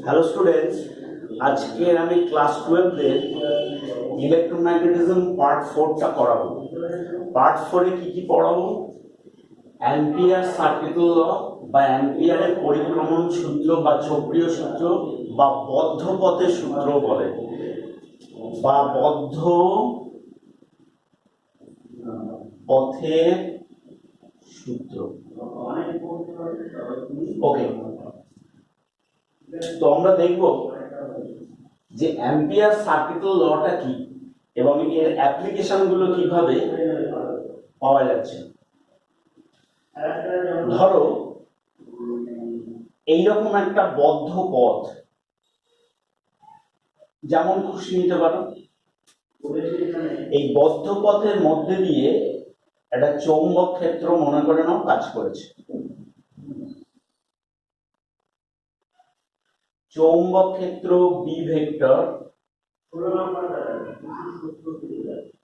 Hello students, আজকে আমি class 12 এর ইলেকট্রোম্যাগনেটিজম পার্ট 4টা করাবো। পার্ট 4 এ কি কি পড়াবো? অ্যাম্পিয়ার সার্কিটাল ল বা অ্যাম্পিয়ারের পরিক্রমণ সূত্র বা চক্রীয় সূত্র বা বদ্ধ পথের সূত্র বলে, বা বদ্ধ পথের সূত্র। ওকে, তো আমরা দেখব যে অ্যাম্পিয়ার সার্কিটাল লটা কি এবং এর অ্যাপ্লিকেশন গুলো কিভাবে পাওয়া যাচ্ছে। ধরো এইরকম একটা বদ্ধ পথ, যেমন খুশি নিতে পারো। এই বদ্ধ পথের মধ্যে দিয়ে একটা চৌম্বক ক্ষেত্র মনে করে নাও কাজ করেছে। চৌম্বক ক্ষেত্র বি ভেক্টর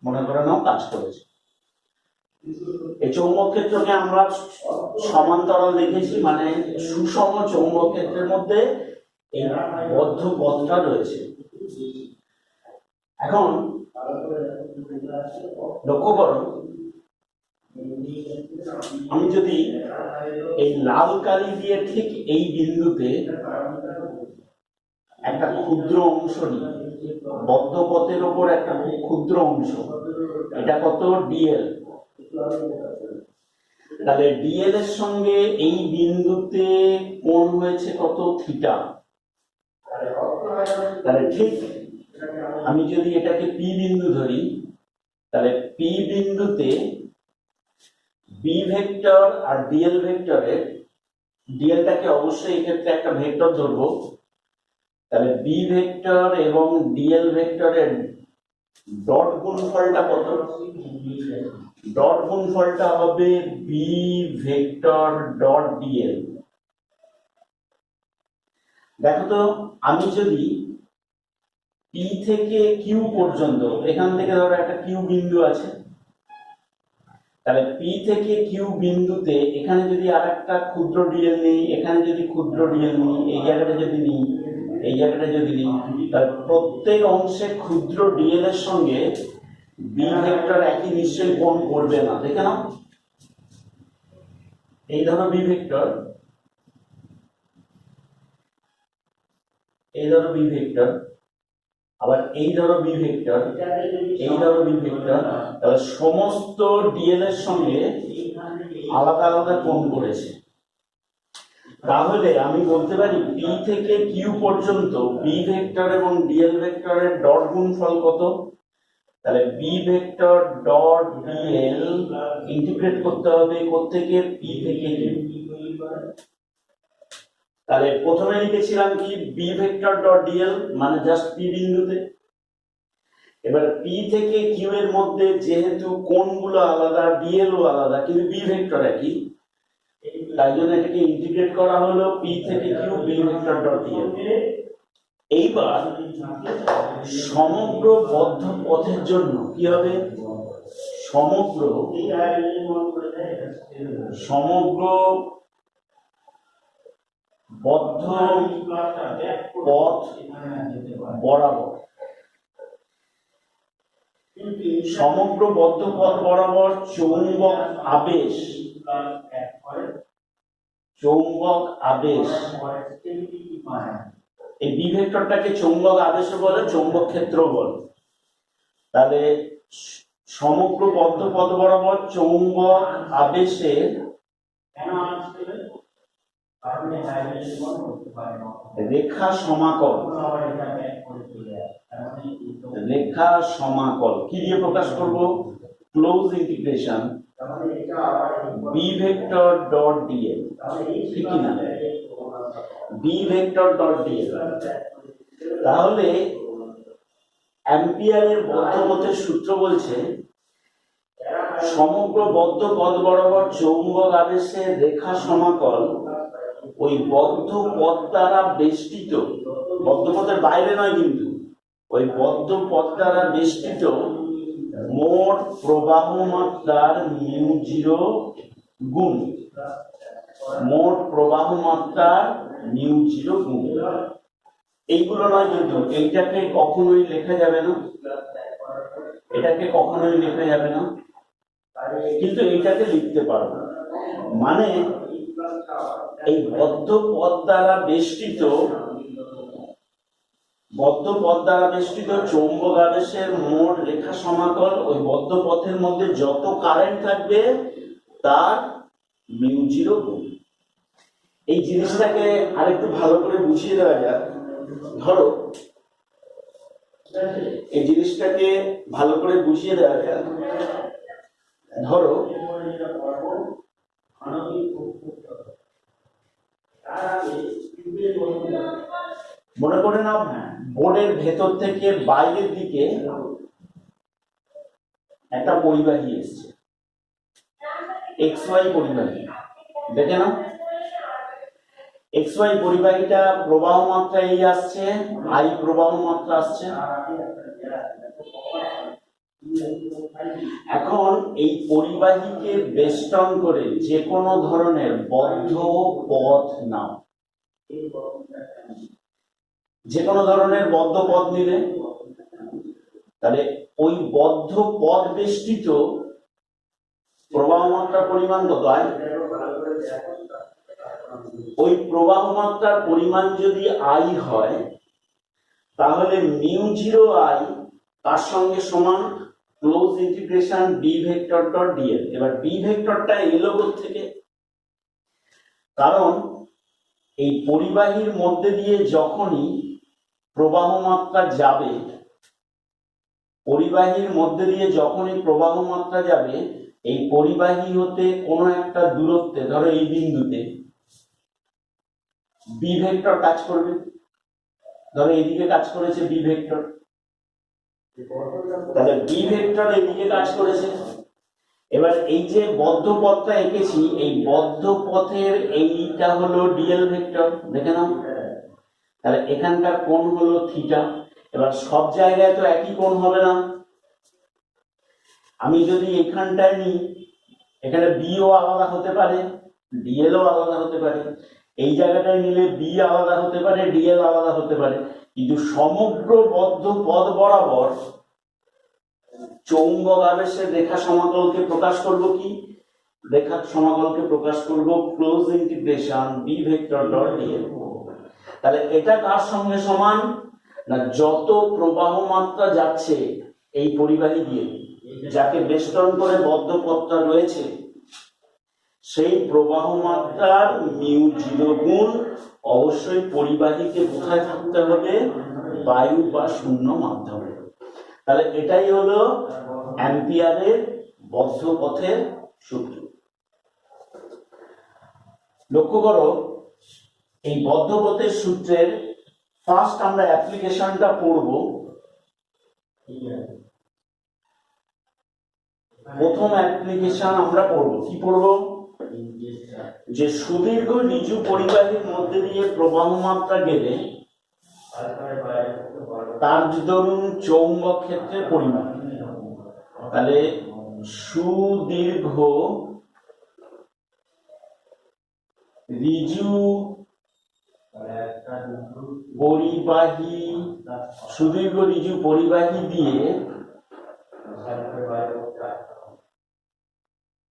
মনে করে নাও কাজ করেছে। এই চৌম্বক ক্ষেত্রকে আমরা সমান্তরাল দেখেছি, মানে সুষম চৌম্বক ক্ষেত্রের মধ্যে এই বদ্ধ পথটা রয়েছে। এখন লক্ষ্য করো, আমি যদি এই লাল কালি দিয়ে ঠিক এই বিন্দুতে একটা ক্ষুদ্র অংশ নিই, বদ্ধ পথের ওপর একটা খুব ক্ষুদ্র অংশ, এটা কত ডিএল, তাহলে ডিএল এর সঙ্গে এই বিন্দুতে কোণ হয়েছে কত থিটা। তাহলে ঠিক আমি যদি এটাকে পি বিন্দু ধরি, তাহলে পি বিন্দুতে বি ভেক্টর আর ডিএল ভেক্টরের, ডিএলটাকে অবশ্যই এক্ষেত্রে একটা ভেক্টর ধরবো, তাহলে বি ভেক্টর এবং ডিএল ভেক্টরের ডট গুণফলটা কত? ডট গুণফলটা হবে বি ভেক্টর ডট ডিএল। দেখো তো, আমি যদি পি থেকে কিউ পর্যন্ত, এখান থেকে ধরো একটা কিউ বিন্দু আছে, তাহলে পি থেকে কিউ বিন্দুতে এখানে যদি আর একটা ক্ষুদ্র ডিএল নিই, এখানে যদি ক্ষুদ্র ডিএল নিই, এই জায়গাটা যদি নিই, এই জায়গাটা যদি নিই, তাহলে প্রত্যেক অংশে ক্ষুদ্র ডিএল এর সঙ্গে বি ভেক্টর একই নিশ্চয়ই কোণ করবে না। দেখে নাও, এই ধরো বি ভেক্টর, এই ধরো বি ভেক্টর, আবার এই ধরো বি ভেক্টর, এই ধরো বি ভেক্টর, তাহলে সমস্ত ডিএল এর সঙ্গে আলাদা আলাদা কোণ করেছে। তাহলে আমি বলতে পারি পি থেকে কিউ পর্যন্ত বি ভেক্টর এবং ডিএল ভেক্টরের ডট গুণফল কত? তাহলে B vector dot dl integrate করতে হবে কোত্থেকে? পি থেকে কিউ। তাহলে প্রথমে লিখেছিলাম কি বি ভেক্টর ডট ডিএল, মানে জাস্ট পি বিন্দুতে। এবার পি থেকে কিউ এর মধ্যে যেহেতু কোণগুলো আলাদা, ডিএল ও আলাদা, কিন্তু বি ভেক্টর একই, তাই জন্য এটাকে ইন্টিগ্রেট করা হলো পি থেকে Q B vector dot dl. এইবার সমগ্র বদ্ধ পথের জন্য কি হবে? সমগ্র বদ্ধ পথ বরাবর, সমগ্র বদ্ধ পথ বরাবর চৌম্বক আবেশ, এই বি ভেক্টরটাকে চৌম্বক আবেশ বলে, চৌম্বক ক্ষেত্র বলে। তাহলে সমগ্র বদ্ধ পথ বরাবর চৌম্বক আবেশের রেখা সমাকল, রেখা সমাকল কি দিয়ে প্রকাশ করব? Close integration B vector dot dl, ঠিক কি না? B vector dot dl. তাহলে অ্যাম্পিয়ারের বদ্ধ পথের সূত্র বলছে সমগ্র বদ্ধ পথ বরাবর চৌম্বক আবেশের রেখা সমাকল ওই বদ্ধ পথ দ্বারা বেষ্টিত, বদ্ধ পথের বাইরে নয় কিন্তু, ওই বদ্ধ পথ দ্বারা বেষ্টিত মোট প্রবাহ মাত্রার μ0 গুণ মোট প্রবাহ মাত্রার মিউ জিরো গুণ, এইগুলো নয় কিন্তু এইটাকে কখনোই লেখা যাবে না, এটাকে কখনোই লেখা যাবে না, কিন্তু এইটাকে লিখতে পারবো। মানে এই বদ্ধ পদ দ্বারা বেষ্টিত চৌম্বক আবেশের মোট রেখা সমাকল ওই বদ্ধ পথের মধ্যে যত কারেন্ট থাকবে তার মিউ জিরো গুণ। এই জিনিসটাকে আরেকটু ভালো করে বুঝিয়ে দেওয়া যাক। ধরো এই জিনিসটাকে ভালো করে বুঝিয়ে দেওয়া যাক। ধরো মনে করে নাও বোর্ডের ভেতর থেকে বাইরের দিকে একটা পরিবাহী এসছে, XY পরিবাহী, দেখে নাও XY পরিবাহীটা প্রবাহ মাত্রা এই আসছে, I প্রবাহ মাত্রা আসছে। এখন এই পরিবাহীকে বেষ্টন করে যে কোনো ধরনের বদ্ধ পথ নাও, যে কোনো ধরনের বদ্ধ পথ নিলে তাহলে ওই বদ্ধ পথ বেষ্টিত প্রবাহ মাত্রার পরিমাণ কত হয়? ওই প্রবাহ মাত্রার পরিমাণ যদি I হয় তাহলে মিউ জিরো I তার সঙ্গে সমান close integration B vector dot dl। এবার B ভেক্টরটা এলো কোথা থেকে? কারণ এই পরিবাহীর মধ্যে দিয়ে যখনই প্রবাহ মাত্রা যাবে, পরিবাহীর মধ্যে দিয়ে যখনই প্রবাহ মাত্রা যাবে, এই পরিবাহী হতে কোনো একটা দূরত্বে, ধরো এই বিন্দুতে বি ভেক্টর কাজ করবে। ধরো এইদিকে কাজ করেছে বি ভেক্টর, তাহলে বি ভেক্টর এইদিকে কাজ করেছে। এবার এই যে বদ্ধ পথটা এঁকেছি, এই বদ্ধ পথের এইটা হলো ডিএল ভেক্টর, দেখে নাও। তাহলে এখানকার কোণ হলো থিটা। এবার সব জায়গায় তো একই কোণ হবে না, আমি যদি এখানটায় নিই, এখানে বিও আলাদা হতে পারে, ডিএলও আলাদা হতে পারে। এই জায়গাটায় নিলে বি আলাদা হতে পারে, ডিএল আলাদা হতে পারে, কিন্তু সমগ্র বদ্ধ পথ বরাবর চৌম্বক আবেশের রেখা সমাকলকে প্রকাশ করব কি? রেখা সমাকলকে প্রকাশ করব close integration B vector dot dl. তাহলে এটা কার সঙ্গে সমান না, যত প্রবাহ মাত্রা যাচ্ছে এই পরিবাহী দিয়ে, যাকে বেষ্টন করে বদ্ধ পথটা রয়েছে, সেই প্রবাহ মাত্রার মিউ জিরো গুণ অবশ্যই পরিবাহীকে কোথায় থাকতে হবে? বায়ু বা শূন্য মাধ্যমে। তাহলে এটাই হলো অ্যাম্পিয়ারের বদ্ধ পথের সূত্র। লক্ষ্য করো, এই বদ্ধ পথের সূত্রের ফার্স্ট আমরা অ্যাপ্লিকেশনটা পড়ব। প্রথম অ্যাপ্লিকেশন আমরা পড়ব কি পড়ব? যে সুদীর্ঘ ঋজু পরিবাহীর মধ্যে দিয়ে প্রবাহ মাত্রা গেলে তার ধরুন চৌম্বক ক্ষেত্রের পরিমাণ। তাহলে সুদীর্ঘ ঋজু পরিবাহী দিয়ে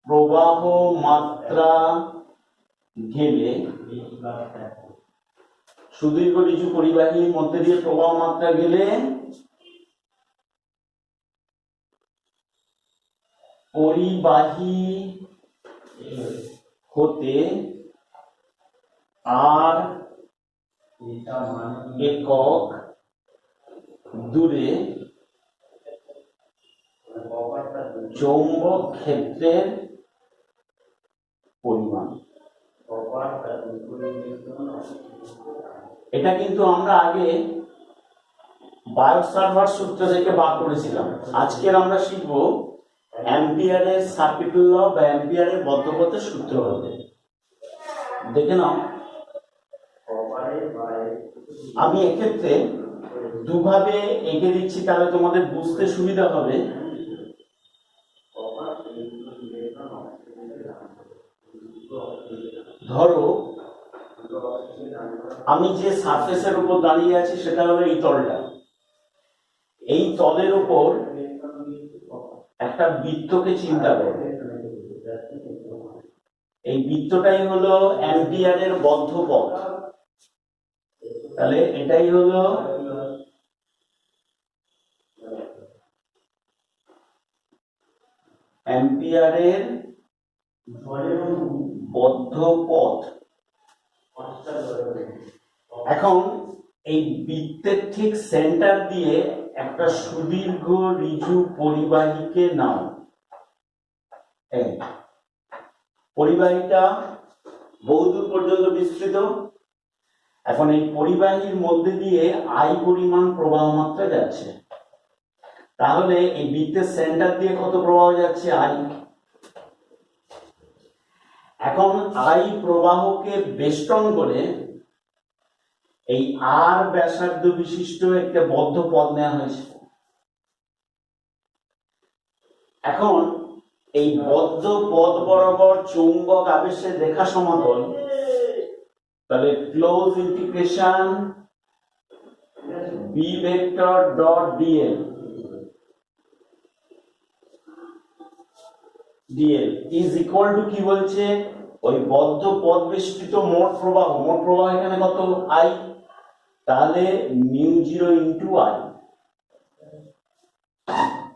প্রবাহ মাত্রা গেলে, সুদীর্ঘ ঋজু পরিবাহীর মধ্যে দিয়ে প্রবাহ মাত্রা গেলে পরিবাহী হতে আর একক দূরে চৌম্বক ক্ষেত্রের পরিমাণ। এটা কিন্তু আমরা আগে বায়োট-সাভার্ট সূত্র থেকে বার করেছিলাম। আজকের আমরা শিখব অ্যাম্পিয়ারের সার্কিট ল বা অ্যাম্পিয়ারের বদ্ধ পথের সূত্র হবে। দেখে নাও, আমি এক্ষেত্রে দুভাবে এঁকে দিচ্ছি, তাহলে তোমাদের বুঝতে সুবিধা হবে। ধরো আমি যে সারফেসের উপর দাঁড়িয়ে আছি সেটা হলো এই তলটা, এই তলের উপর একটা বৃত্তকে চিন্তা করো। এই বৃত্তটাই হলো অ্যাম্পিয়ারের বদ্ধ পথ। তাহলে এটাই হলো অ্যাম্পিয়ারের বদ্ধ পথ। এখন এই বৃত্তের ঠিক সেন্টার দিয়ে একটা সুদীর্ঘ ঋজু পরিবাহীকে নাও। পরিবাহীটা বহুদূর পর্যন্ত বিস্তৃত। এখন এই পরিবাহীর মধ্যে দিয়ে আই পরিমাণ প্রবাহ মাত্রা যাচ্ছে। তাহলে এই বৃত্তের সেন্টার দিয়ে কত প্রবাহ যাচ্ছে? আই। এখন আই প্রবাহকে বেষ্টন করে এই আর ব্যাসার্ধ বিশিষ্ট একটা বদ্ধ পথ নেওয়া হয়েছে। এখন এই বদ্ধ পথ বরাবর চৌম্বক আবেশের রেখা সমতল, তাহলে close integration B vector dot DL is equal to কি বলছে? ওই বদ্ধ পথ বেষ্টিত মোট প্রবাহ এখানে কত? আই। তাহলে মিউ 0 ইন্টু আই।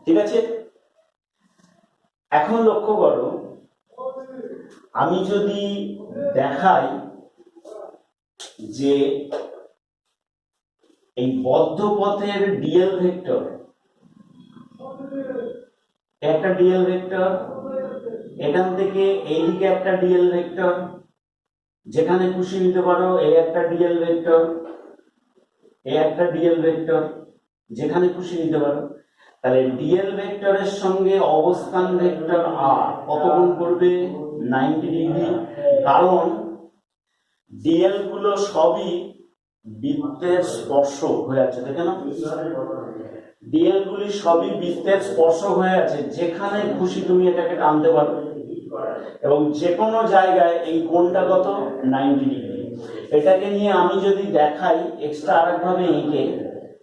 ঠিক আছে, এখন লক্ষ্য করো, আমি যদি দেখাই যে এই বদ্ধ পথের ডিএল ভেক্টর, একটা ডিএল ভেক্টর, এখান থেকে এইদিকে একটা ডিএল ভেক্টর, যেখানে খুশি নিতে পারো, এই একটা ডিএল ভেক্টর, এই একটা ডিএল ভেক্টর, যেখানে খুশি নিতে পারো। তাহলে ডিএল ভেক্টরের সঙ্গে অবস্থান ভেক্টর আর কত গুণ করবে? 90 ডিগ্রি। কারণ ডিএল গুলো সবই বৃত্তের স্পর্শ হয়ে আছে। দেখে না, ডিএল গুলি সবই বৃত্তের স্পর্শ হয়ে আছে, যেখানে খুশি তুমি এটাকে টানতে পারো এবং যে কোনো জায়গায়। এই কোণটা কত? 90 ডিগ্রি। এটাকে নিয়ে আমি যদি দেখাই এক্সট্রা আরেকভাবে এঁকে,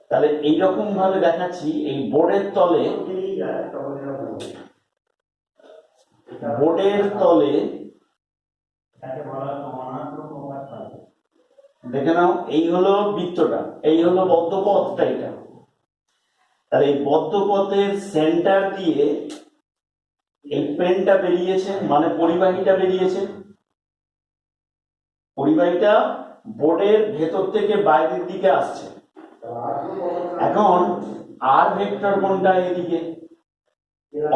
তাহলে এইরকম ভাবে দেখাচ্ছি। এই বোর্ডের তলে দেখে নাও, এই হলো বৃত্তটা, এই হলো বদ্ধ পথটা। এটা তাহলে এই বদ্ধ পথের সেন্টার দিয়ে এই পেনটা বেরিয়েছে, মানে পরিবাহীটা বেরিয়েছে। পরিবাহীটা বোর্ডের ভেতর থেকে বাইরের দিকে আসছে। এখন আর ভেক্টর কোনটা? এদিকে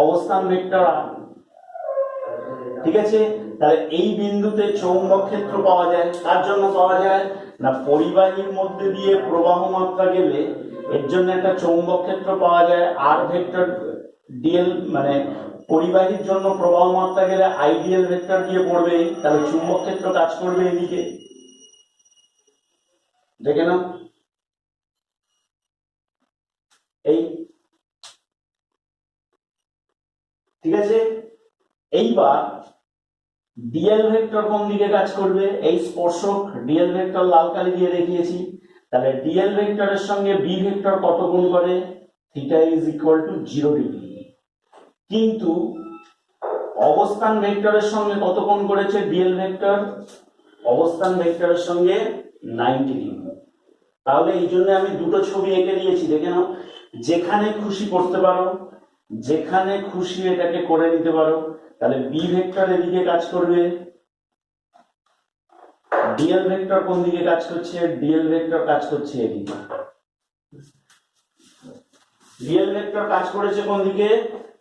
অবস্থান ভেক্টর আর। ঠিক আছে, তাহলে এই বিন্দুতে চৌম্বক ক্ষেত্র পাওয়া যায়। তার জন্য পাওয়া যায় না, পরিবাহীর মধ্যে দিয়ে প্রবাহ মাত্রা গেলে এর জন্য একটা চৌম্বক ক্ষেত্র পাওয়া যায়। আর ভেক্টর ডিএল, মানে পরিবাহীর জন্য প্রবাহ মাত্রা গেলে আইডিয়াল ভেক্টর দিয়ে পড়বে, তাহলে চুম্বক ক্ষেত্র কাজ করবে এদিকে। দেখে না, এই ঠিক আছে। এইবার ডিএল ভেক্টর কোন দিকে কাজ করবে? এই স্পর্শক ডিএল ভেক্টর লাল কালি দিয়ে দেখিয়েছি। তাহলে ডিএল ভেক্টরের সঙ্গে বি ভেক্টর কত গুণ করে? Theta is equal two 0 degree. কিন্তু অবস্থান ভেক্টরের সঙ্গে কত কোণ করেছে ডিএল ভেক্টর? অবস্থান ভেক্টরের সঙ্গে 90 ডিগ্রি। তাহলে এই জন্য আমি দুটো ছবি এঁকে দিয়েছি। দেখে নাও, যেখানে খুশি করতে পারো, যেখানে খুশি এটাকে করে নিতে পারো। তাহলে বি ভেক্টর এদিকে কাজ করবে, ডিএল ভেক্টর কোন দিকে কাজ করছে? ডিএল ভেক্টর কাজ করছে এদিকে। ডিএল ভেক্টর কাজ করেছে কোন দিকে?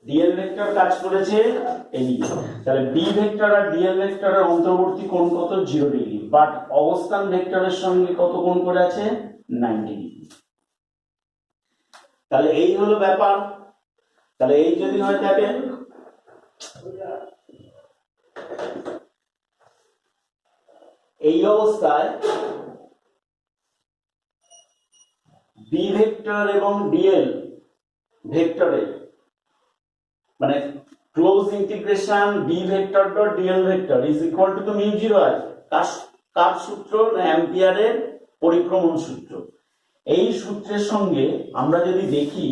ডিএল ভেক্টর কাজ করেছে এদিকে। তাহলে বি ভেক্টর আর ডিএল ভেক্টরের অন্তর্বর্তী কোণ কত? 0 ডিগ্রি। বাট অবস্থান ভেক্টরের সঙ্গে কত কোণ করে আছে? 90 ডিগ্রি। তাহলে এই হলো ব্যাপার। তাহলে এই যদি হয় থাকে, এই অবস্থায় বি ভেক্টর এবং ডিএল ভেক্টরের, মানে close integration B vector dot dl vector is equal to mu 0 আছে। কার সূত্র? অ্যাম্পিয়ারের পরিক্রমণ সূত্র। এই সূত্রের সঙ্গে আমরা যদি দেখি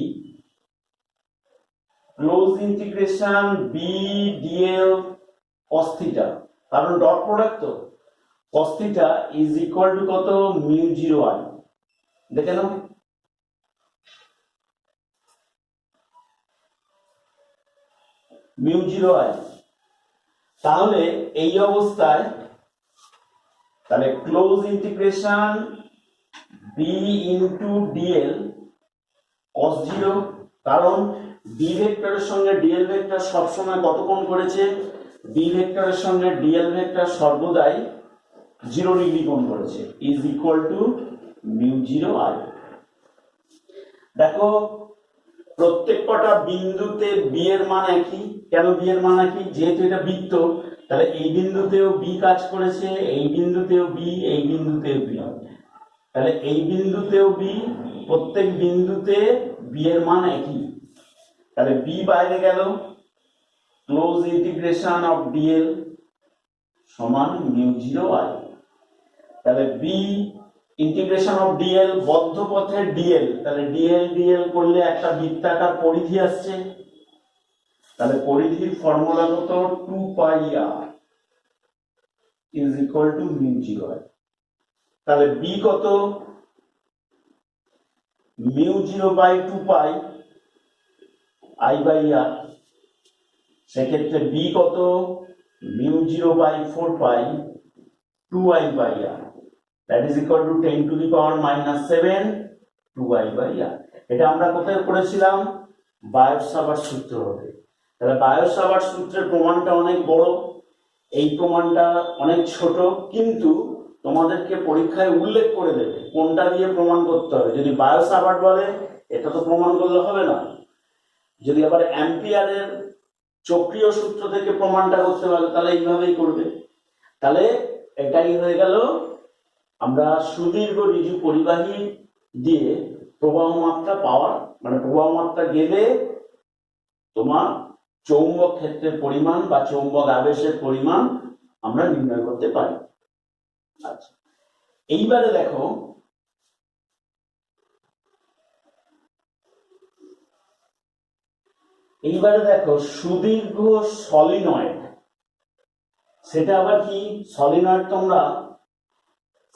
close integration B dl cos theta, কারণ ডট প্রোডাক্ট তো cos theta is equal to কত, মিউ 0 আই। দেখে নাও, মিউ 0 আই। তাহলে এই অবস্থায় তাহলে close integration B into dl cos 0, কারণ বি ভেক্টরের সঙ্গে ডিএল ভেক্টর সবসময় কত কোণ করেছে, বি ভেক্টরের সঙ্গে ডিএল ভেক্টর সর্বদাই 0 ডিগ্রি কোণ করেছে, is equal to mu 0 I. দেখো প্রত্যেক কটা বিন্দুতে বি এর মান একই। কেন বি এর মান একই? যেহেতু এটা বৃত্ত, তাহলে এই বিন্দুতেও বি কাজ করেছে, এই বিন্দুতেও বি, এই বিন্দুতেও বি, তাহলে এই বিন্দুতেও বি, প্রত্যেক বিন্দুতে বি এর মান একই। তাহলে বি বাইরে গেল, ক্লোজ ইন্টিগ্রেশন অফ ডিএল সমান মিউ 0 আই। তাহলে বি ইন্টিগ্রেশন অফ ডিএল, বদ্ধ পথের ডিএল, তাহলে ডিএল ডিএল করলে একটা বৃত্তাকার পরিধি আসছে, তাহলে পরিধির ফর্মুলা কত, 2 pi R is equal to mu 0 I. তাহলে বি কত, mu 0 by 2 pi I by R. সেক্ষেত্রে বি কত, mu 0 by 4 pi 2 I by R, that is equal to 10 to the power minus 7 2i by r। এটা আমরা কোথায় পড়েছিলাম, বায়োট-সাভার্ট সূত্র হবে। তাহলে বায়োট-সাভার্ট সূত্রের প্রমাণটা অনেক বড়, এই প্রমাণটা অনেক ছোট, কিন্তু তোমাদেরকে পরীক্ষায় উল্লেখ করে দেবে কোনটা দিয়ে প্রমাণ করতে হবে। যদি বায়োট-সাভার্ট বলে এটা তো প্রমাণ করলে হবে না, যদি আবার অ্যাম্পিয়ারের চক্রীয় সূত্র থেকে প্রমাণটা করতে পারে তাহলে এইভাবেই করবে। তাহলে এটাই হয়ে গেল, আমরা সুদীর্ঘ ঋজু পরিবাহী দিয়ে প্রবাহ মাত্রা পাওয়ার, মানে প্রবাহ মাত্রা গেলে তোমার চৌম্বক ক্ষেত্রের পরিমাণ বা চৌম্বক আবেশের পরিমাণ আমরা নির্ণয় করতে পারি। আচ্ছা, এইবারে দেখো সুদীর্ঘ সলিনয়েড, সেটা আবার কি? সলিনয়েড তোমরা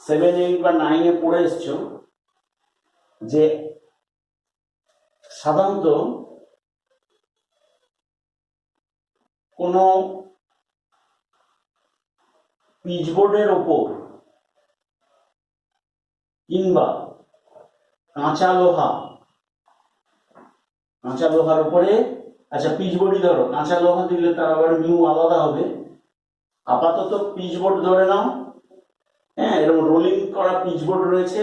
7, 8 বা 9 এ পড়ে এসছো, যে সাধারণত কোন পিচবোর্ডের ওপর কিংবা কাঁচা লোহার উপরে, আচ্ছা পিচবোর্ডই ধরো, কাঁচা লোহা দিলে তার আবার মিউ আলাদা হবে। আপাতত পিচবোর্ড ধরে নাও, হ্যাঁ, এরকম রোলিং করা পিচবোর্ড রয়েছে।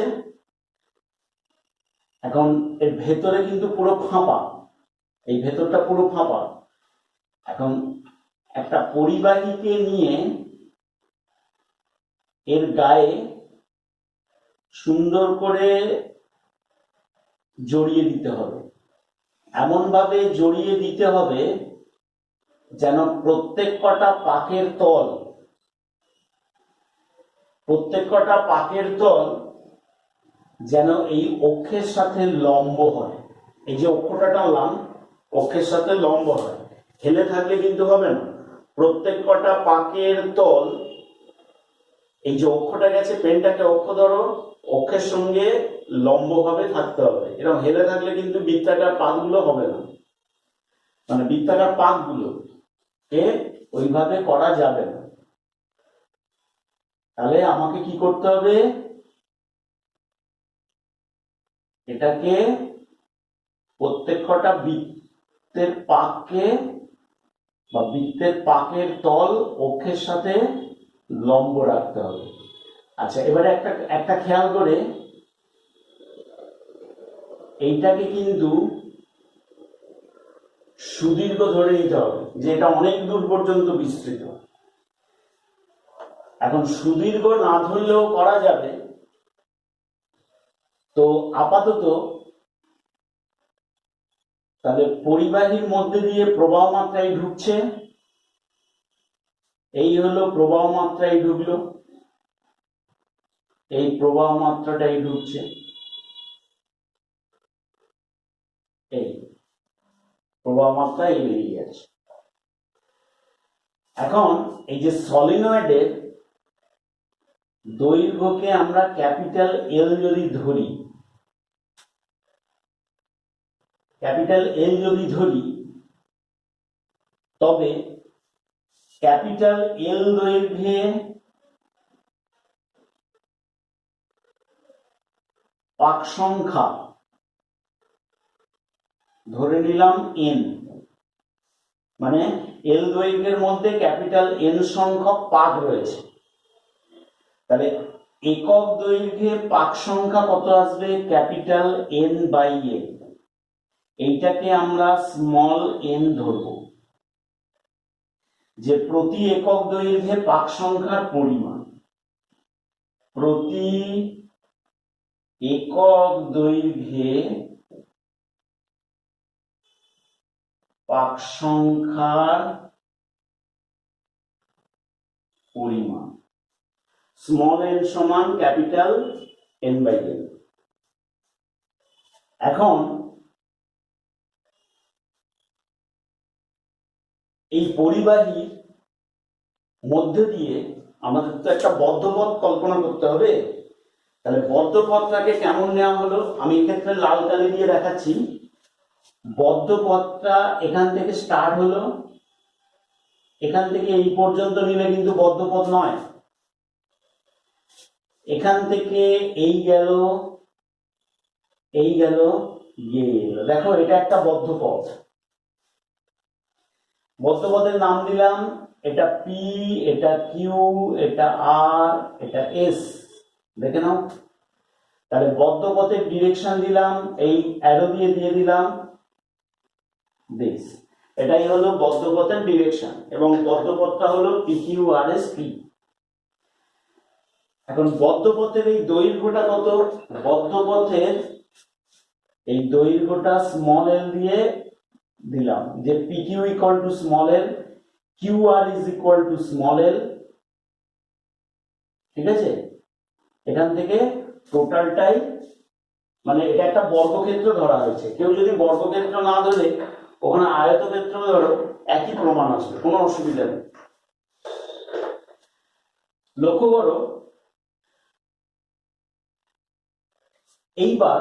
এখন এর ভেতরে কিন্তু পুরো ফাঁপা, এই ভেতরটা পুরো ফাঁপা। এখন একটা পরিবাহীকে নিয়ে এর গায়ে সুন্দর করে জড়িয়ে দিতে হবে, এমন ভাবে জড়িয়ে দিতে হবে যেন প্রত্যেক কটা পাকের তল যেন এই অক্ষের সাথে লম্ব হয়। এই যে অক্ষটা টানলাম, অক্ষের সাথে লম্ব হয়, হেলে থাকলে কিন্তু হবে না। প্রত্যেক কটা পাকের তল, এই যে অক্ষটা গেছে, পেনটাকে অক্ষ ধরো, অক্ষের সঙ্গে লম্ব ভাবে থাকতে হবে। এরকম হেলে থাকলে কিন্তু বৃত্তাকার পাকগুলো হবে না, মানে বৃত্তাকার পাকগুলো কে ওইভাবে করা যাবে না। তাহলে আমাকে কি করতে হবে, এটাকে প্রত্যেক কটা বৃত্তের পাককে বা বৃত্তের পাকের তল অক্ষের সাথে লম্ব রাখতে হবে। আচ্ছা, এবারে একটা খেয়াল করে, এইটাকে কিন্তু সুদীর্ঘ ধরে নিতে হবে, যে এটা অনেক দূর পর্যন্ত বিস্তৃত। এখন সুদীর্ঘ না ধরলেও করা যাবে, তো আপাতত তাহলে পরিবাহীর মধ্যে দিয়ে প্রবাহ মাত্রায় ঢুকছে, এই হলো প্রবাহ মাত্রায় ঢুকলো, এই প্রবাহ মাত্রাটাই ঢুকছে, এই প্রবাহ মাত্রা এই বেরিয়ে যাচ্ছে। এখন এই যে সলিনয়েডের দৈর্ঘ্যকে আমরা ক্যাপিটাল এল যদি ধরি, ক্যাপিটাল এল যদি ধরি, তবে ক্যাপিটাল এল দৈর্ঘ্যে পাক সংখ্যা ধরে নিলাম এন, মানে এল দৈর্ঘ্যের মধ্যে ক্যাপিটাল এন সংখ্যক পাক রয়েছে, তাহলে একক দৈর্ঘ্যে পাক সংখ্যা কত আসবে? Capital N by L. এইটাকে আমরা স্মল এন ধরব, যে প্রতি একক দৈর্ঘ্যে পাক সংখ্যার পরিমাণ, প্রতি একক দৈর্ঘ্যে পাক সংখ্যার পরিমাণ, স্মল এন সমান ক্যাপিটাল এন বাই এল। এখন এই পরিবাহীর মধ্যে দিয়ে আমাদের তো একটা বদ্ধপথ কল্পনা করতে হবে, তাহলে বদ্ধপথটাকে কেমন নেওয়া হলো, আমি এক্ষেত্রে লাল কালি দিয়ে দেখাচ্ছি। বদ্ধপথটা এখান থেকে স্টার্ট হলো, এখান থেকে এই পর্যন্ত নিলে কিন্তু বদ্ধপথ নয়, এখান থেকে এই গেল, এই গেল, গেল, দেখো এটা একটা বদ্ধপথ। বদ্ধপথের নাম দিলাম, এটা পি, এটা কিউ, এটা আর, এটা এস, দেখে নাও। তাহলে বদ্ধপথের ডিরেকশন দিলাম, এই অ্যারো দিয়ে দিয়ে দিলাম দিস, এটাই হলো বদ্ধপথের ডিরেকশন, এবং বদ্ধপথটা হলো P Q R S P. এখন বদ্ধপথের এই দৈর্ঘ্যটা কত? বদ্ধপথের এই দৈর্ঘ্যটা স্মল এল দিয়ে দিলাম, যে P Q equal to small L, Q R is equal to small L, ঠিক আছে। এখান থেকে টোটালটাই, মানে এটা একটা বর্গক্ষেত্র ধরা হয়েছে, কেউ যদি বর্গক্ষেত্র না ধরে ওখানে আয়তক্ষেত্র ধরো, একই প্রমাণ আসবে, কোনো অসুবিধা নেই। লক্ষ্য করো, এইবার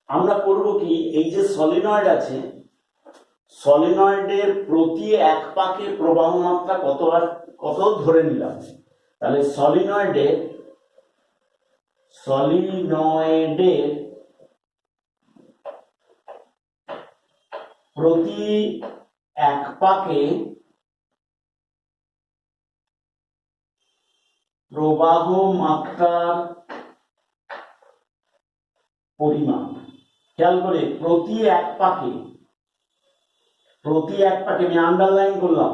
আমরা করব কি, এই যে সলিনয়েড আছে, সলিনয়েডের প্রতি এক পাকে প্রবাহ মাত্রা কত আর কত ধরে নিলাম। তাহলে সলিনয়েডের প্রতি এক পাকে প্রবাহ মাত্রার পরিমাণ, খেয়াল করে প্রতি এক পাকে, প্রতি এক পাকে আমি আন্ডারলাইন করলাম,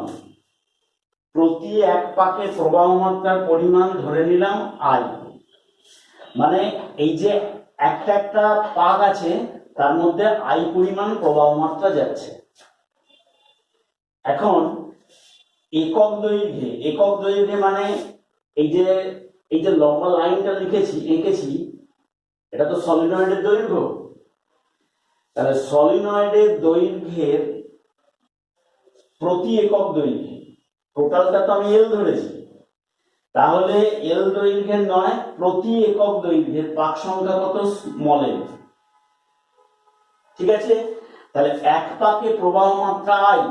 প্রতি এক পাকে প্রবাহ মাত্রার পরিমাণ ধরে নিলাম আই, মানে এই যে একটা একটা পাক আছে তার মধ্যে আই পরিমাণ প্রবাহ মাত্রা যাচ্ছে। এখন একক দৈর্ঘ্যে, একক দৈর্ঘ্যে মানে এই যে লম্বা লাইনটা লিখেছি, এঁকেছি, এটা তো সলিনয়েডের দৈর্ঘ্য। তাহলে সলিনয়েডের দৈর্ঘ্যের প্রতি একক দৈর্ঘ্যে, টোটালটা তো আমি এল ধরেছি, তাহলে এল দৈর্ঘ্যের নয়, প্রতি একক দৈর্ঘ্যের পাক সংখ্যা কত? স্মল এল, ঠিক আছে। তাহলে এক পাকে প্রবাহ মাত্রা আই,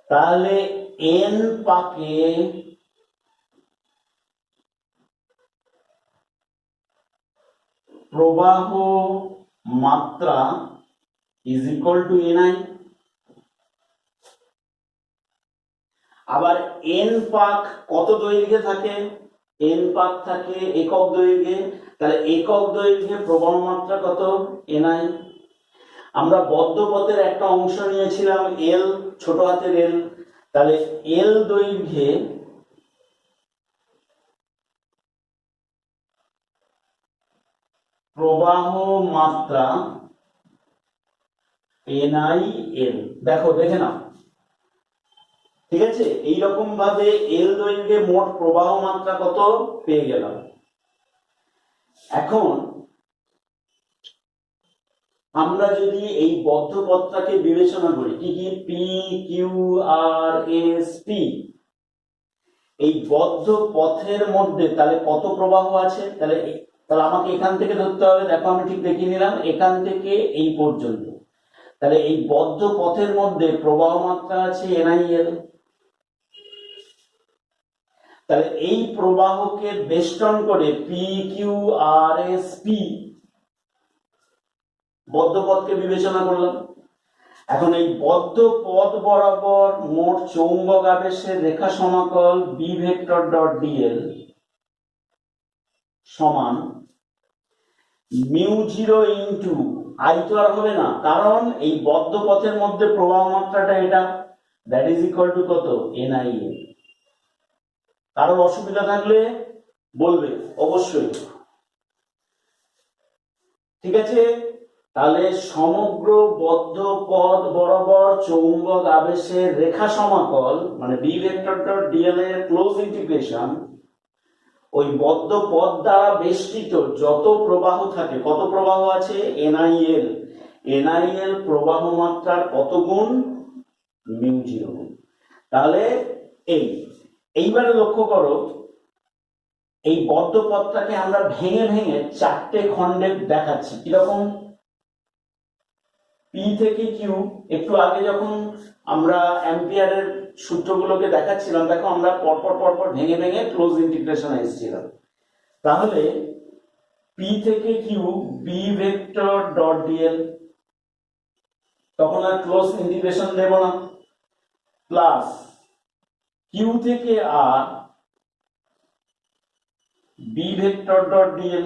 তাহলে এন পাকে প্রবাহ মাত্রা is equal two N I. আবার এন পাক কত দৈর্ঘ্যে থাকে? এন পাক থাকে একক দৈর্ঘ্যে, তাহলে একক দৈর্ঘ্যে প্রবাহ মাত্রা কত? N I. আমরা বদ্ধপথের একটা অংশ নিয়েছিলাম এল, ছোট হাতের এল, তাহলে এল দৈর্ঘ্যে প্রবাহ মাত্রা এন আই এল, দেখো দেখে নাও, ঠিক আছে। এইরকম ভাবে এল দৈর্ঘ্যে মোট প্রবাহ মাত্রা কত পেয়ে গেলাম। এখন আমরা যদি এই বদ্ধ পথটাকে বিবেচনা করি, কি কি, P Q R S P, এই বদ্ধ পথের মধ্যে তাহলে কত প্রবাহ আছে? তাহলে আমাকে এখান থেকে ধরতে হবে। দেখো আমি ঠিক দেখিয়ে নিলাম, এখান থেকে এই পর্যন্ত। তাহলে এই বদ্ধ পথের মধ্যে প্রবাহ মাত্রা আছে NiL। তাহলে এই প্রবাহকে বেষ্টন করে P Q R S P বদ্ধ পথকে বিবেচনা করলাম। এখন এই বদ্ধ পথ বরাবর মোট চৌম্বক আবেশের রেখা সমাকল বি ভেক্টর ডট ডিএল সমান মিউ জিরো ইন্টু আই, তো আর হবে না, কারণ এই বদ্ধ পথের মধ্যে প্রবাহ মাত্রাটা এটা, দ্যাট ইজ ইকুয়াল টু কত? NiL। কারোর অসুবিধা থাকলে বলবে অবশ্যই। ঠিক আছে, তাহলে সমগ্র বদ্ধ পথ বরাবর চৌম্বক আবেশের রেখা সমাকল মানে বি ভেক্টর ডট ডিএল এর ক্লোজ ইন্টিগ্রেশন, ওই বদ্ধ পথ দ্বারা বেষ্টিত যত প্রবাহ থাকে, কত প্রবাহ আছে? NiL। NiL প্রবাহ মাত্রার কত গুণ? মিউ জিরো গুণ। তাহলে এইবারে লক্ষ্য করো, এই বদ্ধ পথটাকে আমরা ভেঙে ভেঙে চারটে খণ্ডে দেখাচ্ছি। কিরকম? পি থেকে কিউ, একটু আগে যখন আমরা অ্যাম্পিয়ারের সূত্রগুলোকে দেখাচ্ছিলাম, দেখো আমরা পরপর পরপর ভেঙে ভেঙে ক্লোজ ইন্টিগ্রেশন এসেছিলাম। তাহলে পি থেকে Q B vector dot DL, তখন আর ক্লোজ ইন্টিগ্রেশন দেব না, প্লাস কিউ থেকে R B vector dot DL,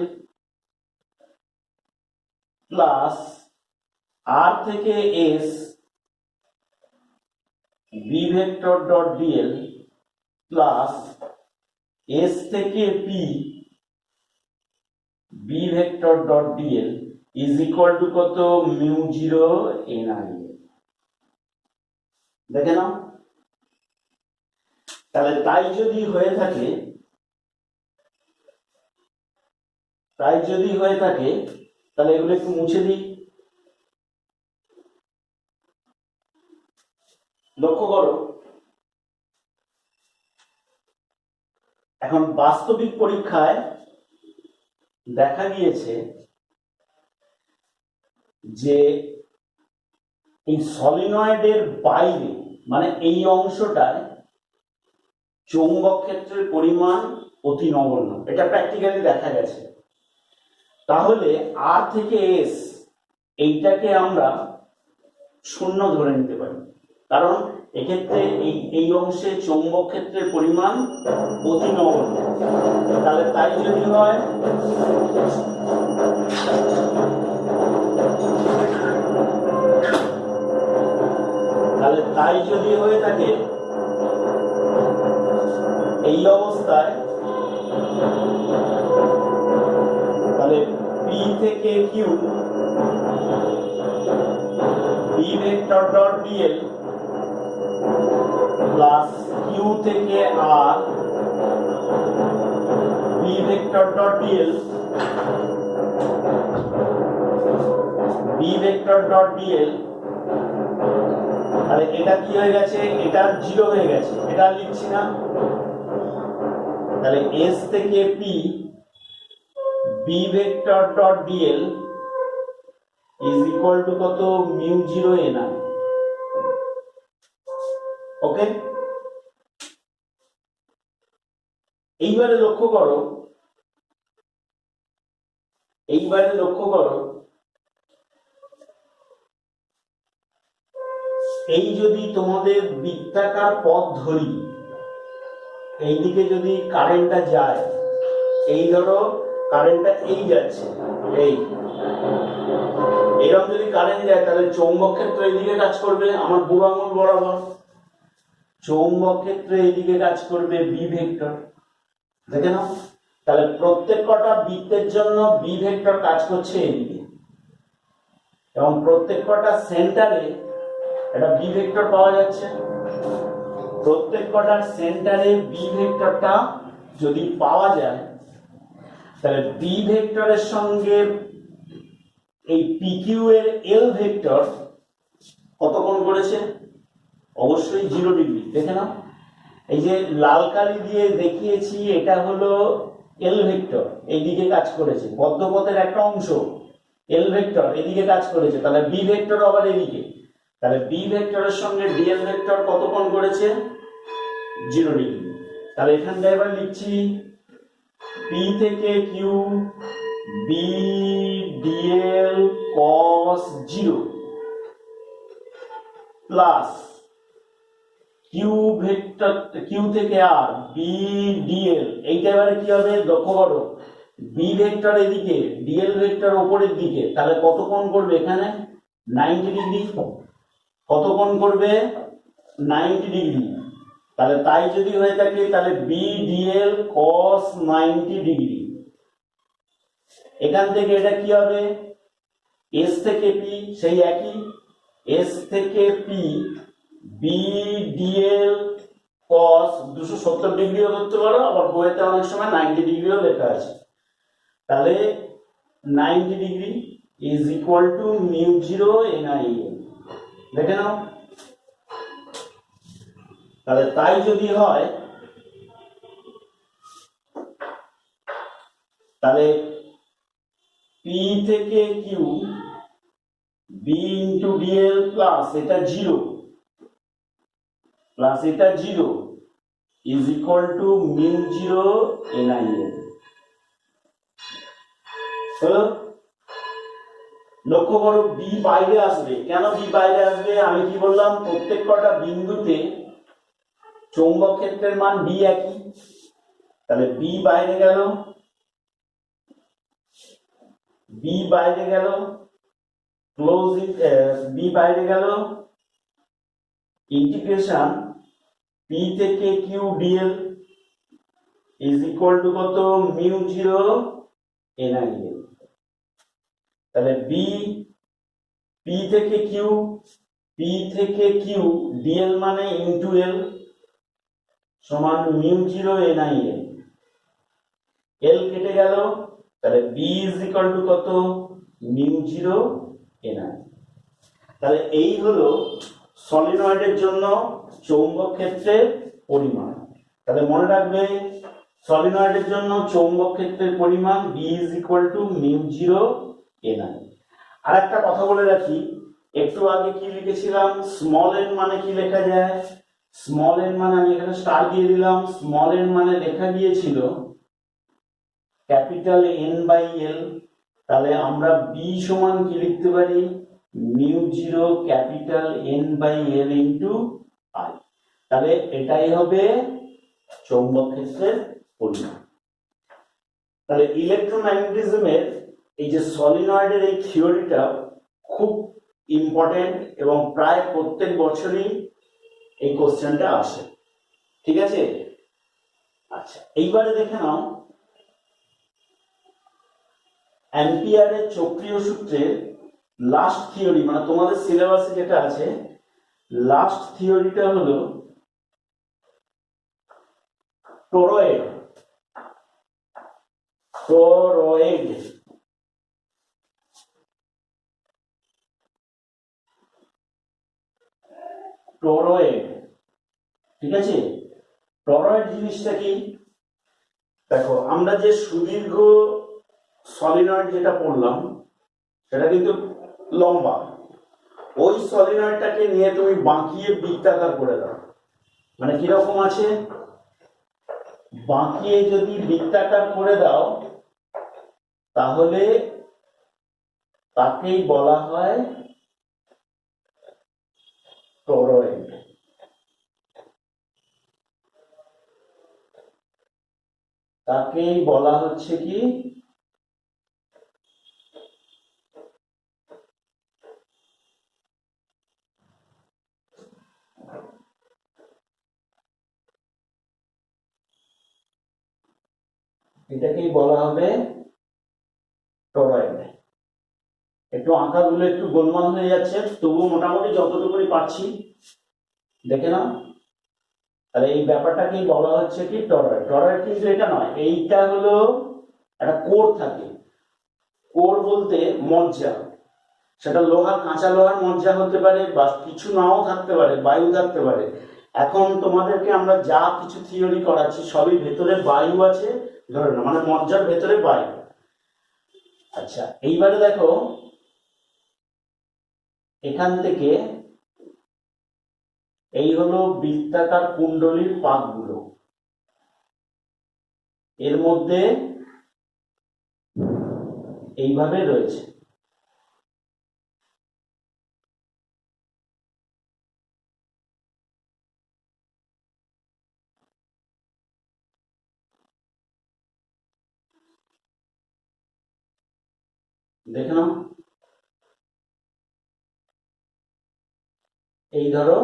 plus R থেকে S B vector dot DL, plus S থেকে P B vector dot DL is equal to কত? Mu zero NiL। দেখে নাও। তাহলে তাই যদি হয়ে থাকে তাহলে এগুলো একটু মুছে দিই। লক্ষ্য করো, এখন বাস্তবিক পরীক্ষায় দেখা গিয়েছে যে এই সলিনয়েডের বাইরে মানে এই অংশটায় চৌম্বক ক্ষেত্রের পরিমাণ অতি নগণ্য, এটা প্র্যাকটিক্যালি দেখা গেছে। তাহলে আর থেকে এস এইটাকে আমরা শূন্য ধরে নিতে পারি, কারণ এক্ষেত্রে এই অংশে চৌম্বক ক্ষেত্রের পরিমাণ অতি নগণ্য। তাহলে তাই যদি হয়, হয়ে থাকে এই অবস্থায়, তাহলে পি থেকে Q B vector dot DL plus Q থেকে R B vector dot dl তাহলে এটা কি হয়ে গেছে? এটা জিরো হয়ে গেছে, এটা লিখছি না। তাহলে এস থেকে P B vector dot DL is equal to কত? Mu zero NI। ওকে, এইবারে লক্ষ্য করো, এই যদি তোমাদের বৃত্তাকার পথ ধরি, এইদিকে যদি কারেন্টটা যায়, এই ধরো কারেন্টটা এই যাচ্ছে, এইরকম যদি কারেন্ট যায়, তাহলে চৌম্বক ক্ষেত্র এইদিকে কাজ করবে আমার বুড়ো আঙুল বরাবর, চৌম্বক ক্ষেত্র এইদিকে কাজ করবে বি ভেক্টর। দেখে নাও, তাহলে প্রত্যেক কটা বৃত্তের জন্য বি ভেক্টর কাজ করছে এইদিকে, এবং প্রত্যেক কটা সেন্টারে একটা বি ভেক্টর পাওয়া যাচ্ছে। প্রত্যেক কটার সেন্টারে বি ভেক্টরটা যদি পাওয়া যায়, তাহলে বি ভেক্টরের সঙ্গে এই পিকিউ এর এল ভেক্টর কত কোণ করেছে? অবশ্যই 0 ডিগ্রি। দেখে নাও, এই যে লাল কালি দিয়ে দেখিয়েছি এটা হলো এল ভেক্টর, এইদিকে কাজ করেছে, বদ্ধপথের একটা অংশ এল ভেক্টর এদিকে কাজ করেছে, তাহলে বি ভেক্টর আবার এদিকে, তাহলে বি ভেক্টরের সঙ্গে ডিএল ভেক্টর কত কোণ করেছে? 0 ডিগ্রি। তাহলে এখানটা এবার লিখছি পি থেকে Q B DL cos 0 plus Q vector Q থেকে আর বি ডিএল, এইটা এবারে কি হবে লক্ষ্য করো, বি ভেক্টর এদিকে ডিএল ভেক্টর উপরের দিকে, তাহলে কত কোণ করবে এখানে? 90 ডিগ্রি। কত কোণ করবে? 90 ডিগ্রি। তাহলে তাই যদি হয়ে থাকে তাহলে বি ডিএল কস 90 ডিগ্রি। এখান থেকে এটা কি হবে? এস থেকে পি সেই একই, এস থেকে পি বি ডিএল কস 270 ডিগ্রিও ধরতে পারো, আবার বইতে অনেক সময় 90 ডিগ্রিও লেখা আছে। তাহলে 90 degree is equal to mu 0 NIL। দেখে নাও, তাহলে তাই যদি হয় তাহলে পি থেকে Q B into dl plus এটা 0 প্লাস এটা 0 is equal to mu 0 NIL। হলো? লক্ষ্য করো বি বাইরে আসবে। কেন বি বাইরে আসবে? আমি কি বললাম, প্রত্যেক কটা বিন্দুতে চৌম্বক ক্ষেত্রের মান বি একই, তাহলে বি বাইরে গেল, বি বাইরে গেল, ক্লোজ বি বাইরে গেল, ইন্টিগ্রেশন পি থেকে Q dl is equal to কত? Mu 0 NIL। তাহলে বি পি থেকে কিউ, পি থেকে কিউ ডিএল মানে ইন্টু এল সমান মিউ 0 NIL। এল কেটে গেল, তাহলে বি ইজ ইকুয়াল টু কত? Mu 0 NIL। তাহলে এই হলো সলিনয়েডের জন্য চৌম্বক ক্ষেত্রের পরিমাণ। তাহলে মনে রাখবে সলিনয়েডের জন্য চৌম্বক ক্ষেত্রের পরিমাণ B is equal to mu 0 NIL। আর একটা কথা বলে রাখি, একটু আগে কি লিখেছিলাম, স্মল এন মানে কি লেখা যায়? স্মল এন মানে আমি এখানে স্টার দিয়ে দিলাম, স্মল এন মানে লেখা গিয়েছিল ক্যাপিটাল এন বাই এল। তাহলে আমরা বি সমান কি লিখতে পারি? Mu 0 capital N by L into I. তাহলে এটাই হবে চৌম্বক ক্ষেত্রের পরিমাণ। তাহলে ইলেকট্রোম্যাগনেটিজমের এই যে সলিনয়েডের এই থিওরিটা খুব ইম্পর্টেন্ট এবং প্রায় প্রত্যেক বছরই এই কোশ্চেনটা আসে। ঠিক আছে? আচ্ছা, এইবারে দেখে নাও অ্যাম্পিয়ারের চক্রীয় সূত্রের লাস্ট থিওরি, মানে তোমাদের সিলেবাসে যেটা আছে লাস্ট থিওরিটা হলো টোরয়েড। টোরয়েড টোরয়েড ঠিক আছে? টোরয়েড জিনিসটা কি? দেখো, আমরা যে সুদীর্ঘ সলিনয়েড যেটা পড়লাম সেটা কিন্তু লম্বা, ওই সলিনয়েডটাকে নিয়ে তুমি বাঁকিয়ে বৃত্তাকার করে দাও, মানে কিরকম আছে, বাঁকিয়ে যদি বৃত্তাকার করে দাও তাহলে তাকেই বলা হয় টোরয়েড। তাকেই বলা হচ্ছে কি এটাকেই বলা হবে টোরয়েড। একটু আঁকাগুলো একটু গোলমাল হয়ে যাচ্ছে, তবুও মোটামুটি যতটুকুনি পাচ্ছি দেখে নাও। তাহলে এই ব্যাপারটাকেই বলা হচ্ছে কি টোরয়েড। টোরয়েড কিন্তু এটা নয়, এইটা হলো একটা কোর থাকে। কোর বলতে মজ্জা, সেটা লোহার, কাঁচা লোহার মজ্জা হতে পারে বা কিছু নাও থাকতে পারে, বায়ু থাকতে পারে। এখন তোমাদেরকে আমরা যা কিছু থিওরি করাচ্ছি সবই ভেতরে বায়ু আছে ধরে না, মানে মজ্জার ভেতরে বায়ু। আচ্ছা, এইবারে দেখো এখান থেকে এই হলো বৃত্তাকার কুণ্ডলীর পাকগুলো, এর মধ্যে এইভাবে রয়েছে। দেখে নাও, এই ধরো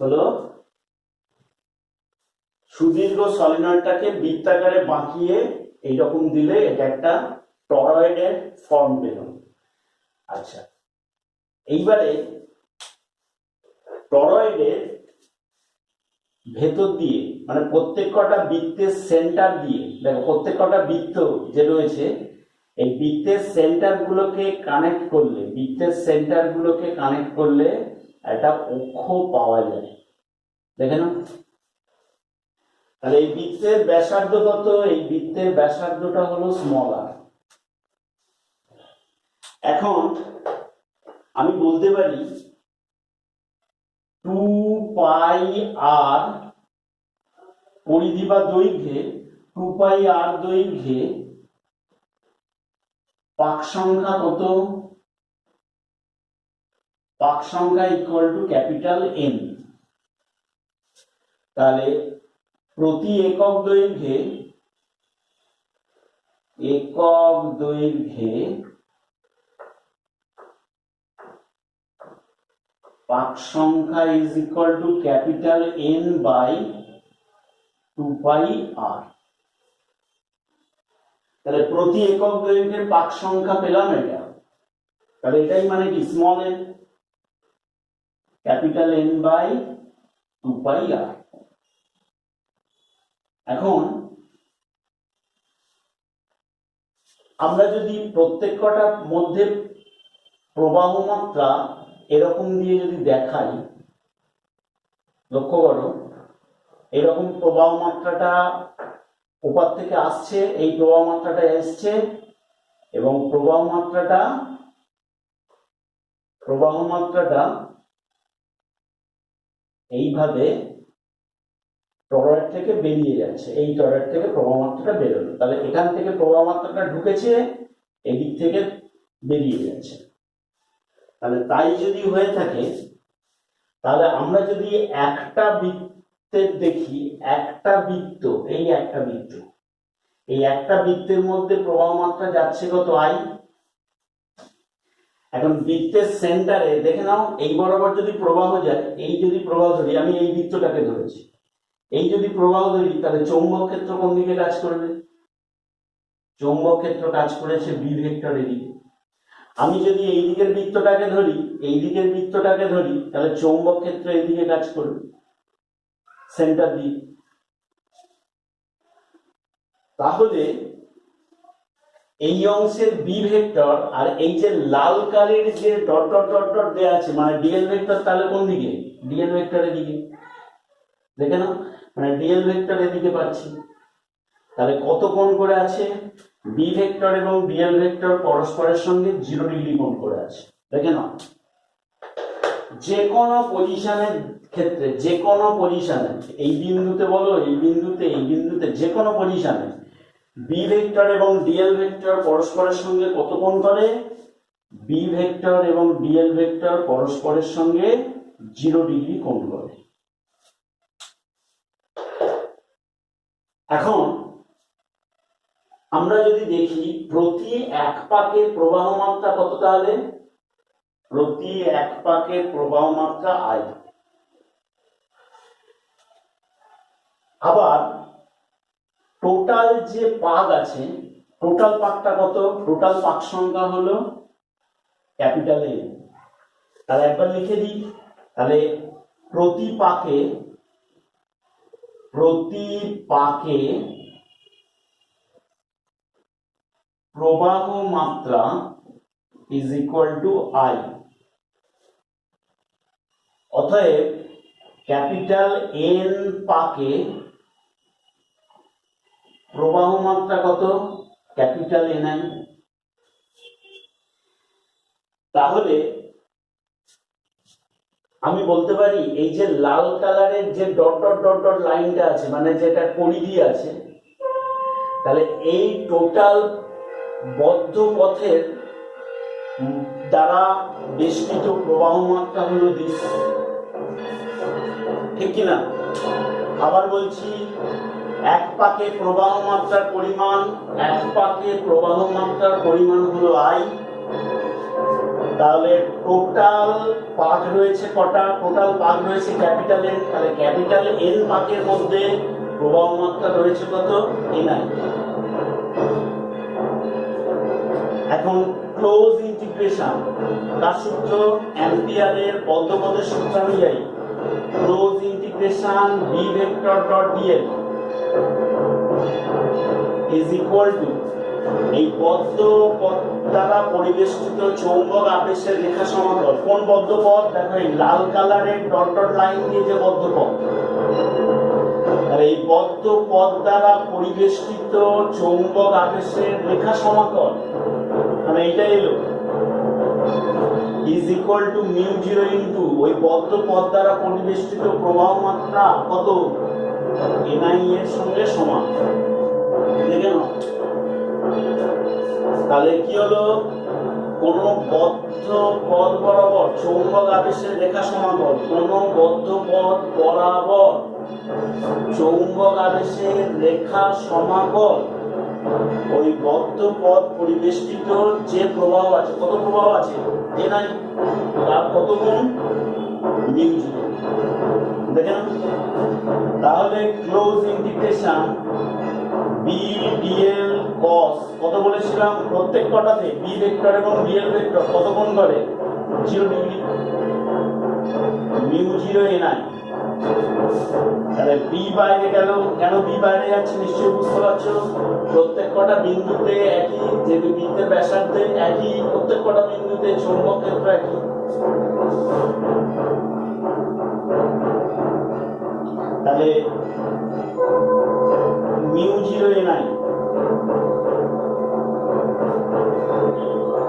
হলো সুদীর্ঘ সলিনয়েডটাকে বৃত্তাকারে বাঁকিয়ে এইরকম দিলে এটা একটা টরয়েডের ফর্ম পেল। আচ্ছা, এইবারে টরয়েডের ভেতর দিয়ে, মানে প্রত্যেক কটা বৃত্তের সেন্টার দিয়ে, দেখো প্রত্যেক কটা বৃত্ত যে রয়েছে এই বৃত্তের সেন্টার গুলোকে কানেক্ট করলে, বৃত্তের সেন্টার গুলোকে কানেক্ট করলে একটা অক্ষ পাওয়া যায়। দেখে নাও, তাহলে এই বৃত্তের ব্যাসার্ধ কত? এই বৃত্তের ব্যাসার্ধটা হলো স্মল আর। এখন আমি বলতে পারি 2πr পরিধি বা দৈর্ঘ্যে, 2πr দৈর্ঘ্যে পাক সংখ্যা কত? পাক সংখ্যা ইকুয়াল টু ক্যাপিটাল এন। তাহলে প্রতি একক দৈর্ঘ্যে, একক দৈর্ঘ্যে পাক সংখ্যা is equal to capital N by 2πr। তাহলে প্রতি একক দৈর্ঘ্যের পাক সংখ্যা পেলাম এটা। তাহলে এটাই মানে কি small N, capital N by 2πr। এখন আমরা যদি প্রত্যেক কটার মধ্যে প্রবাহ মাত্রা এরকম দিয়ে যদি দেখাই, লক্ষ্য করো এরকম প্রবাহ মাত্রাটা ওপার থেকে আসছে, এই প্রবাহ মাত্রাটা এসছে এবং প্রবাহ মাত্রাটা এইভাবে টরয়েড থেকে বেরিয়ে যাচ্ছে, এই টরয়েড থেকে প্রবাহ মাত্রাটা বেরোলো। তাহলে এখান থেকে প্রবাহ মাত্রাটা ঢুকেছে, এদিক থেকে বেরিয়ে যাচ্ছে। তাহলে তাই যদি হয়ে থাকে, তাহলে আমরা যদি একটা বৃত্তের দেখি, একটা বৃত্ত, এই একটা বৃত্ত, এই একটা বৃত্তের মধ্যে প্রবাহ মাত্রা যাচ্ছে কত? আই। এখন বৃত্তের সেন্টারে দেখে নাও, এই বরাবর যদি প্রবাহ যায়, এই যদি প্রবাহ ধরি, আমি এই বৃত্তটাকে ধরেছি, এই যদি প্রবাহ ধরি তাহলে চৌম্বক ক্ষেত্র কোন দিকে কাজ করবে? চৌম্বক ক্ষেত্র কাজ করেছে বি ভেক্টরের দিকে। আমি যদি এই দিকের বৃত্তটাকে ধরি, এই দিকের বৃত্তটাকে ধরি, তাহলে চৌম্বক ক্ষেত্র এই দিকে কাজ করবে সেন্টার দিয়ে। তাহলে এই অংশের বি ভেক্টর আর এই যে লাল কালির যে ডট ডট ডট ডট দেওয়া আছে, মানে ডিএল ভেক্টর, তাহলে কোন দিকে? ডিএল ভেক্টরের দিকে। দেখে নাও, মানে ডিএল ভেক্টর এদিকে পাচ্ছি। তাহলে কত কোণ করে আছে? বি ভেক্টর এবং ডিএল ভেক্টর পরস্পরের সঙ্গে 0 ডিগ্রি কোণ করে আছে। দেখে নাও, যে কোনো পজিশনের ক্ষেত্রে, যে কোনো পজিশনে, এই বিন্দুতে বলো, এই বিন্দুতে, এই বিন্দুতে, যে কোনো পজিশনে বি ভেক্টর এবং ডিএল ভেক্টর পরস্পরের সঙ্গে কত কোণ করে? বি ভেক্টর এবং ডিএল ভেক্টর পরস্পরের সঙ্গে 0 ডিগ্রি কোণ করে। এখন আমরা যদি দেখি প্রতি এক পাকের প্রবাহ মাত্রা কত, তাহলে প্রতি এক পাকের প্রবাহ মাত্রা আই। আবার টোটাল যে পাক আছে, টোটাল পাকটা কত? টোটাল পাক সংখ্যা হলো ক্যাপিটাল এন। তাহলে একবার লিখে দিই, তাহলে প্রতি পাকে প্রবাহ মাত্রা ইজ ইকুয়াল টু আই। অতএব ক্যাপিটাল এন পাকে প্রবাহ মাত্রা কত? Capital N I. তাহলে আমি বলতে পারি এই যে লাল কালারের যে ডট ডট ডট ডট লাইনটা আছে, মানে যেটা পরিধি আছে, তাহলে এই টোটাল বদ্ধ পথের দ্বারা বেষ্টিত প্রবাহ মাত্রা হলো দিস, ঠিক কিনা? আবার বলছি, এক পাকে প্রবাহ মাত্রার পরিমাণ, এক পাকে প্রবাহ মাত্রার পরিমাণ হলো আই। তাহলে টোটাল পাক রয়েছে কটা? টোটাল পাক রয়েছে ক্যাপিটাল এন। তাহলে ক্যাপিটাল এন পাকের মধ্যে প্রবাহ মাত্রা রয়েছে কত? N I. এখন ক্লোজ ইন্টিগ্রেশন, তার সূত্র অ্যাম্পিয়ারের বদ্ধ পদের সূত্র অনুযায়ী close integration B vector dot DL is equal to এই বদ্ধ পথ দ্বারা পরিবেষ্টিত চৌম্বক আবেশের রেখা সমান্তরাল। কোন বদ্ধ পথ? দেখো এই লাল কালারের ডট ডট লাইন দিয়ে যে বদ্ধ পথ, তাহলে এই বদ্ধ পথ দ্বারা পরিবেষ্টিত চৌম্বক আবেশের রেখা সমান্তরাল, মানে এটা এলো is equal to mu zero into ওই বদ্ধ পথ দ্বারা পরিবেষ্টিত প্রবাহ মাত্রা কত? এনআই এর সঙ্গে সমান। দেখে নাও তাহলে কি হলো? কোন বদ্ধ পথ বরাবর চৌম্বক আবেশের রেখা সমান্তরাল, কোন বদ্ধ পথ বরাবর চৌম্বক আবেশের রেখা সমান্তরাল, ওই বদ্ধ পথ পরিবেষ্টিত যে প্রবাহ আছে, কত প্রবাহ আছে? এনআই, তার কত গুণ? Mu zero. দেখেন, তাহলে close integration B DL cos কত বলেছিলাম? প্রত্যেক কটাতে বি ভেক্টর এবং ডিএল ভেক্টর কত কোণ করে? 0 ডিগ্রি। Mu zero NI. তাহলে বি বাইরে গেল, কেন বি বাইরে যাচ্ছে নিশ্চয়ই বুঝতে পারছো। প্রত্যেক কটা বিন্দুতে একই, যে বৃত্তের ব্যাসার্ধে একই, প্রত্যেক কটা বিন্দুতে চৌম্বক ক্ষেত্র একই। তাহলে মিউ জিরো এনআই,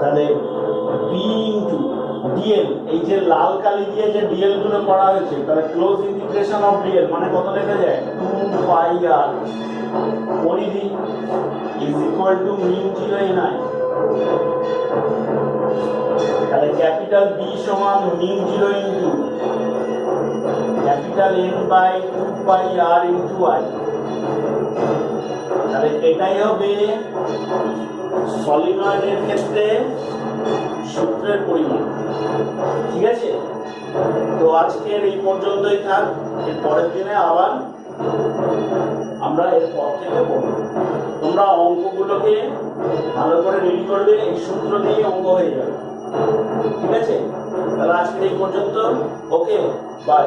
তাহলে বি ইন্টু ডিএল, এই যে লাল কালি দিয়ে যে ডিএল গুলো করা হয়েছে, তাহলে ক্লোজ ইন্টিগ্রেশন অফ ডিএল মানে কত লেখা যায়? 2 পাই আর পরিধি is equal to mu zero NI. তাহলে ক্যাপিটাল বি সমান mu zero into capital N by 2 pi R into I. তাহলে এটাই হবে সলিনয়েডের ক্ষেত্রে সূত্রের পরিমাণ। ঠিক আছে, তো আজকের এই পর্যন্তই থাক। এর পরের দিনে আবার আমরা এর পর থেকে পড়ব। তোমরা অঙ্কগুলোকে ভালো করে রেডি করবে, এই সূত্র দিয়ে অঙ্ক হয়ে যাবে। ঠিক আছে, তাহলে আজকের এই পর্যন্ত। ওকে, বাই।